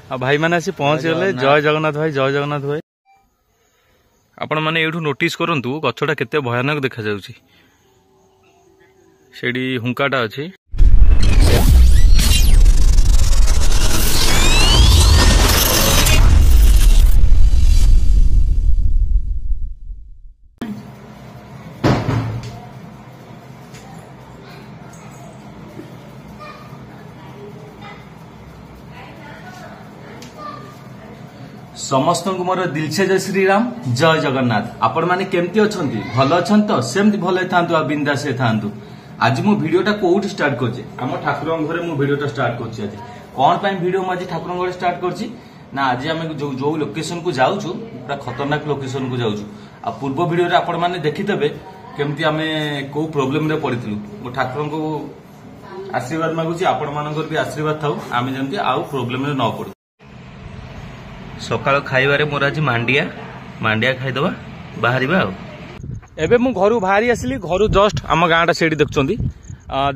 भाई मैंने आसी पहुंच गले। जय जगन्नाथ भाई, जय जगन्नाथ भाई। आपण माने एठू नोटिस करंतु गछटा केते भयानक देखा जाउची। सेडी हुंकाटा अछि। समस्त को मोर दिल से जय श्रीराम, जय जगन्नाथ। आपण माने केमती अछंती? भल अछंत तो सेमती भल थांतु आ बिंदास थांतु। आज मु वीडियोटा कोउठी स्टार्ट करछि? हम ठाकुरन घरे मु वीडियोटा स्टार्ट करछि। आज कोन पई वीडियो म आज ठाकुरन घरे स्टार्ट करछि ना, आज हम जो लोकेशन को जाउछु पूरा खतरनाक लोकेशन को जाउछु। आ पूर्व वीडियो रे आपण माने देखितबे केमती हमें को प्रॉब्लम रे पड़ितलु। मु ठाकुरन को आशीर्वाद मागुछि, आपण मानकर भी आशीर्वाद थाउ, आमे जेमती आउ प्रॉब्लम रे न पड़ु। सकाळ खाइबारे मोर आज मांडिया खाइदबा बाहरिबा। एबे मु घरु बाहरी आसली। घरु जस्ट आम गाँटा सेठी देखुंती,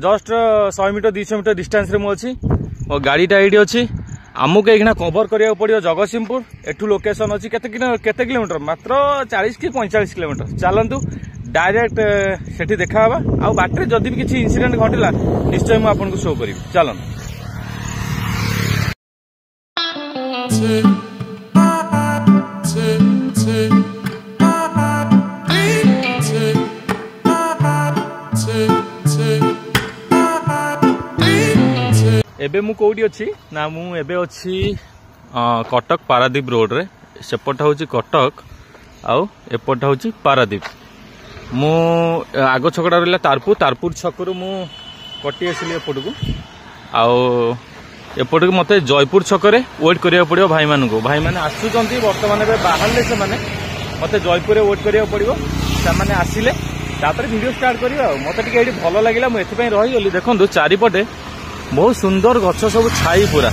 जस्ट 100 मीटर 200 मीटर डिस्टेंस रे मु अछि। मो गाड़ीटा एठी अछि। आमुक एखना कवर करिया पड़ियो जगतसिंहपुर। एठू लोकेशन अछि केते किलोमीटर? मात्र 40 कि 45 किलोमीटर। चलंतु डायरेक्ट सेठी देखाबा। आ बाटरे जदि भी किछि इंसिडेंट घटिला निश्चय मु आपन को शो करिबि। चलन। एबे मु कोडी अछि ना, मु एबे अछि कटक पारादीप रोड रे। सेपट होची कटक आउ एपट होची पारादीप। मु आगो छकड़ा रहला तारपुर छकरू मु कटी आसली एपट को। आउ एपट को मते जयपुर छकरे वेट करिया पड़ियो भाई मानको। भाई माने आसुचंती वर्तमान बे बाहरले से माने मते जयपुर रे वेट करिया पड़ियो। से माने आसिले तापर वीडियो स्टार्ट करियो। मते टिके एठी भलो लागिला, मु एथि पई रहि गेली। देखंतु चारिपटे बहुत सुंदर गछ सब छाई पूरा।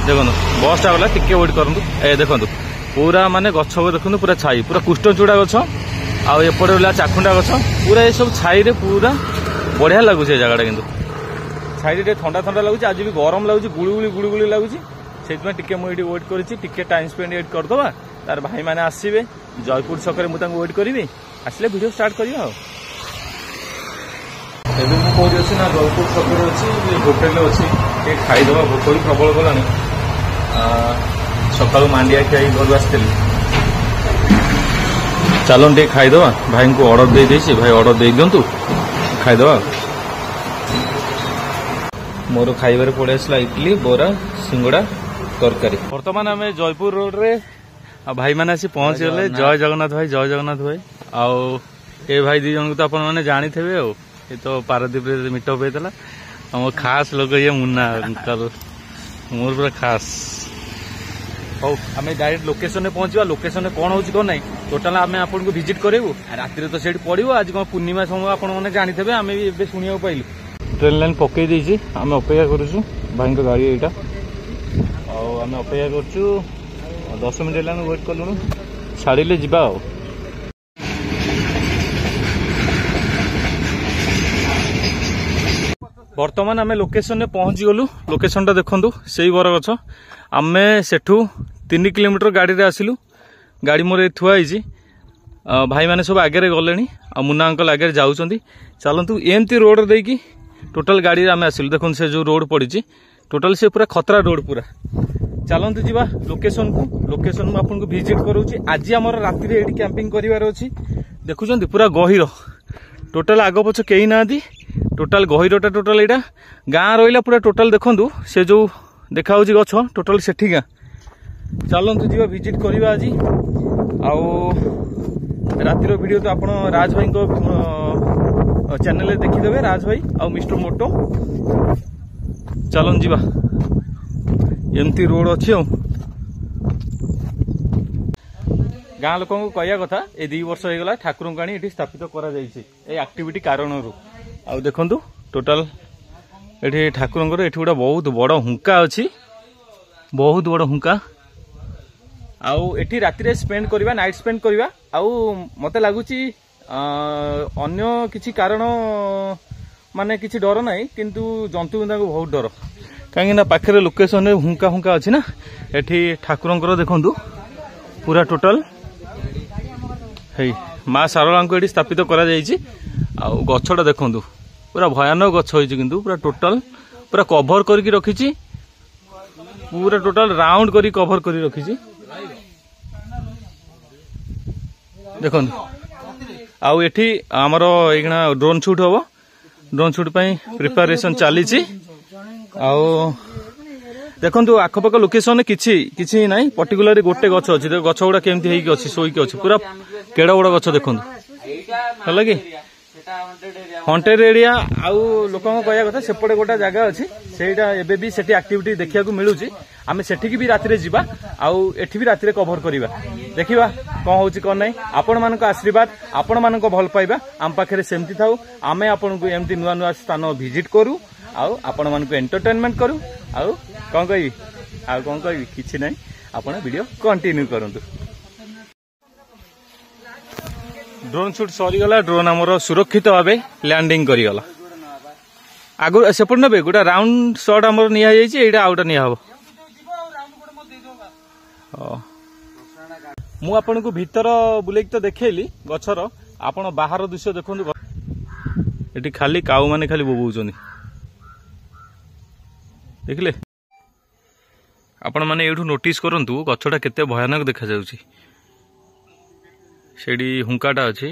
देखो बस टा गला, टिके वेट करंतु। ए देखो पूरा माने गछ देखो पूरा छाई, पूरा कृष्णचूड़ा गछ आउ एपटे होला चाखुंडा गछ। पूरा ये सब छाई रे पूरा बढ़िया लागुछ। ए जगह किंतु छाई रे ठंडा ठंडा लागुछ। आज भी गरम लागुछ, गुळुगुळी लागुछ। सेतमे टिके मु एठी वेट करिछि। टिके टाइम स्पेंड एड कर दबा। तार भाई माने आसीबे जयपुर छकरे, मु तांको वेट करिवि। आसले वीडियो स्टार्ट करियो। एबे मु कोइ अछि ना, जयपुर छकरे अछि, होटल अछि। ए खाइदबा, भोक भी प्रबल गलानी। सकाळु मांडिया खाई घर आसथिली। चलन टे खाइदबा। भाई को ऑर्डर दे देछि। भाई ऑर्डर दे दियंतु, खाइदबा। मोर खाइबारे पड़े आसला इडली, बोरा, सिंगड़ा, तरकारी। वर्तमान आम जयपुर रोड रे भाई मैंने आसी पहुंच गले। जय जगन्नाथ भाई, जय जगन्नाथ भाई। आउ ए भाई दी जन को तो अपन माने जानी थे। ये तो पारादीप रे मीटअप होता। मोर खास लोग ये मुन्ना अंकल, मोर पूरा खास। हौ आम डायरेक्ट लोकेशन में पहुंचा। लोकेशन में कौन होची कौन नहीं टोटाल आम आपन को विजिट करेबू। राति तो सेठी पड़ो। आज कौन पूर्णिमा समय आपण मैंने जानी थे। आम भी शुणा पाइलु। ट्रेन लाइन पकई देछि। आम अपेक्षा करूँ भाई को गाड़ी यहाँ। आम अपेक्षा करूँ 10 मिनट है वेट कलुणु। छाड़िले जीवा। वर्तमान आम लोकेशन में पहुंची गलु। लोकेशन टा देखंतु सेई बरगछ। आमे सेठू 3 किलोमीटर गाड़ी रे आसिलु। गाड़ी मोर थुआ होइछि। भाई माने सब आगे गले। मुन्ना अंकल आगे जाउछंती। चलंतु एमती रोड दे की टोटल गाड़ी रे आमे आसिलु। देखन से जो रोड पड़ी टोटल से पूरा खतरा रोड पूरा। चलंतु जीवा लोकेशन को। लोकेशन में आपन को विजिट करूची। आज हमर राति रे एडी कैंपिंग करिवार अछि। देखुछंती पूरा गहिर टोटल आगो पछ केही नादी। टोटाल गहिरटा टोटाल एटा गाँ रहिला पूरा टोटाल देखंतु से जो देखा होची गछ टोटाल सेठी गाँ। चलंतु जीवा विजिट करिवा आज। आउ रातिर वीडियो तो आपण राज भाई को चैनल रे देखि देबे। राज भाई आउ मिस्टर मोटो। चलन जीवा। एमती रोड अच्छी। गाँ लोक कहया कथा ए 2 वर्ष हो गला ठाकुर को आनी स्थापित करा जायछि ए एक्टिविटी कारण रु। आ देखंतु टोटाल एठी ठाकुर एठी गोटे बहुत बड़ हुंका अच्छी। बहुत बड़ हुंका। आउ एठी राति रे स्पेंड करवा, नाइट स्पेंड करवा। आउ मते लागुची अन्य किछि कारण माने किछि डर नाही, किंतु जंतु को बहुत डर। कहीं पाखे लोकेशन हुंका हुंका अच्छी ना एठी ठाकुरंकर देखंतु पूरा टोटल है माँ सारला को ये स्थापित करा गछटा देखंतु पूरा भयानक गछ होइछि किंतु पूरा टोटल पूरा कभर करके रखी पूरा टोटल राउंड करी कभर करी रखी देखो आउ एठी आमर एगना ड्रोन शूट हम ड्रोन शूट प्रिपरेशन चली देखो आखपाख लोकेशन किसी ना पर्टिकुलर गोटे गछ अच्छी गछ गुड़ा केमती अच्छी शोक अच्छी पूरा केड़ बड़ गछ देखो है कि हंटेड एरिया आउ लोक कहया कथा सेपटे गोटे जगह अच्छी सेटा एबे भी सेठी एक्टिविटी देखा मिलूँ आम सेठी भी राति जीवा आउ एठी भी राति कभर करवा देखा कौन हूँ कौन ना आपण मान आशीर्वाद आपण मान भल पाइबा आम पाखे सेमती थाऊ आम आपन को एमती नुआ नुआ स्थान विजिट करूँ आउ आपण मान एंटरटेनमेंट करूँ आउ कौन कहि आउ कौन कहि किछि नै आपण वीडियो कंटिन्यू करंतु। ड्रोन शूट सरीगला ड्रोन आमर सुरक्षित भाव लैंडिंग करीगला आगु सेपट ने गोटे राउंड शॉट आमर निया जाइए एटा आउटा निया हबो मु आपन को भीतर बुलेक तो देखैली गछर आपण बाहर दृश्य देखंतु एटी खाली काऊ माने खाली बोबौचंदी देखले आपण माने एठू नोटिस करंतु गछटा केते भयानक देखा जाउची सेडी हुंकाटा अच्छी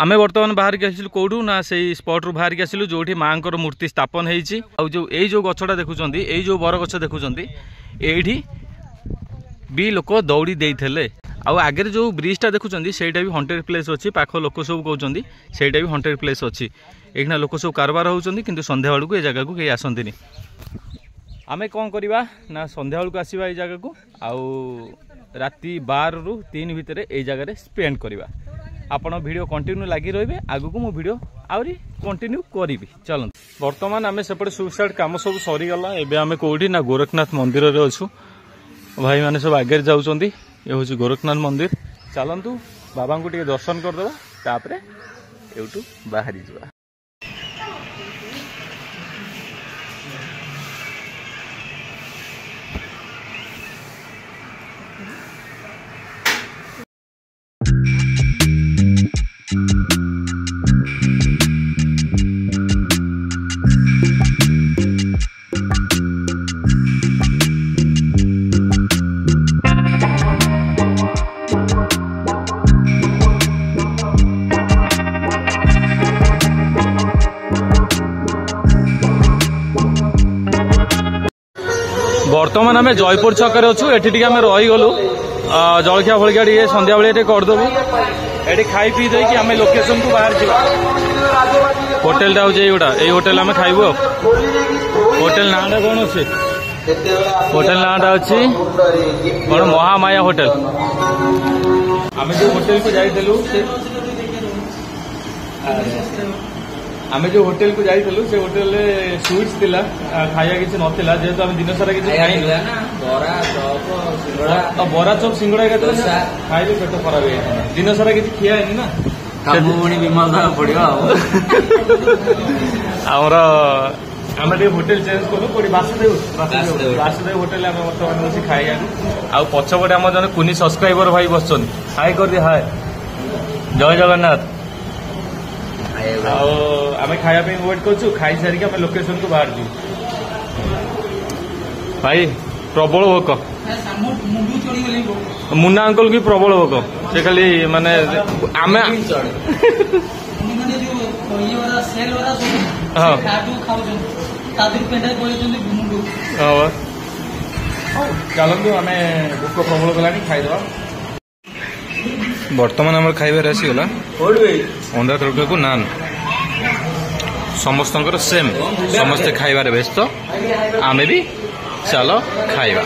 आमे वर्तमान बाहर के आसिलु कोडू ना से स्पॉट रु बाहर के आसिलु जोठी मांकर मूर्ति स्थापन हेइची आ जो गछटा देखुचंदी एई जो बर गछ देखुचंदी एठी भी लोक दौड़ी देइथले आ आगे जो ब्रिजटा देखुचंदी सेटा भी हंटेड प्लेस अच्छी पाख लोक सब कहउचंदी सेटा भी हंटेड प्लेस अच्छी एखना लोक सब कारबार होउचंदी किंतु संध्या बेलू ए जगह को केही आसंतिनी आमे कोन करिबा ना संध्या बेलू आसीबा ए जगह को आउ राति 12 ରୁ 3 भितर ए जगह स्पेंड करवा आपण वीडियो कंटिन्यू लगी रही आगु को मु वीडियो आउरी कंटिन्यू करी चलत वर्तमान आम सेपटे सुसाइड काम सब सरीगला एबे आमे कोठी ना गोरखनाथ मंदिर रे अछु भाई माने सब आगे जाउचंदी ये होची गोरखनाथ मंदिर चलंतु बाबा को टिके दर्शन कर देबा तापरे एउटू बाहरी जबा। बर्तमान आम जयपुर छक अच्छु ये आम रहीगलु जलखिया फलखिया टे संध्या बेले करदेबू ये खाई पी देकी आम लोकेशन को बाहर जा होटेल टा हूँ गोटा यही होटेल आम खाइबू होटेल नाटा कौन अच्छे होटेल नाटा अच्छी कौन महामाया होटेल आम जो होटेल को जाइलु आम जो होटेल को जाइलु से होटेल स्वीट्स थिला खाया किसी नथिला जेहेतु आम दिन सारा किसी बरा चप सिंगड़ा खाइले पेट खराब हो दिन सारा किसी खिया ना पड़ो आमर आम होटेल चेंज कलु कोड़ी वासुदेव होटेल आम बर्तमान बस खाई आ पछपटे आम जन कुनी सब्सक्राइबर भाई बस हाई कर दे हाय जय जगन्नाथ आम खाया वेट कर खाई सारिक आम लोकेशन को बाहर जी भाई प्रबल भोक मुन्ना अंकल की प्रबल भोक से खाली माने आम चलतु आम भोक प्रबल गला खाईदे बर्तमान आम खाइबार आसीगला अंडा तड़का को नान समस्त सेम समस्ते खाइबार व्यस्त आमे भी चलो खाइबा।